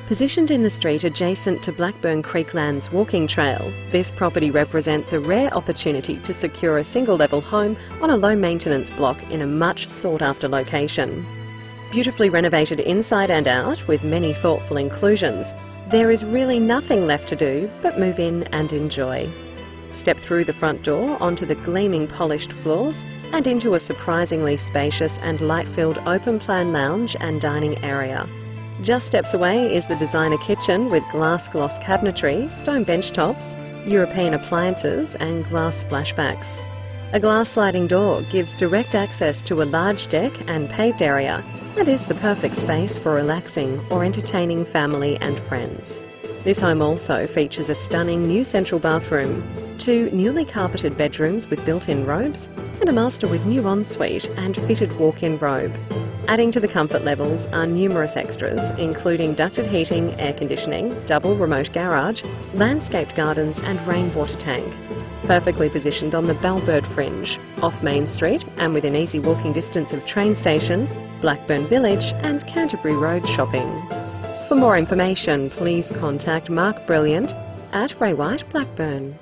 Positioned in the street adjacent to Blackburn Creeklands walking trail, this property represents a rare opportunity to secure a single-level home on a low-maintenance block in a much sought-after location. Beautifully renovated inside and out with many thoughtful inclusions, there is really nothing left to do but move in and enjoy. Step through the front door onto the gleaming polished floors and into a surprisingly spacious and light-filled open-plan lounge and dining area. Just steps away is the designer kitchen with glass gloss cabinetry, stone bench tops, European appliances and glass splashbacks. A glass sliding door gives direct access to a large deck and paved area and is the perfect space for relaxing or entertaining family and friends. This home also features a stunning new central bathroom, 2 newly carpeted bedrooms with built-in robes, and a master with new ensuite and fitted walk-in robe. Adding to the comfort levels are numerous extras, including ducted heating, air conditioning, double remote garage, landscaped gardens and rainwater tank. Perfectly positioned on the Bellbird Fringe, off Main Street and within easy walking distance of train station, Blackburn Village and Canterbury Road shopping. For more information, please contact Mark Brilliant at Ray White Blackburn.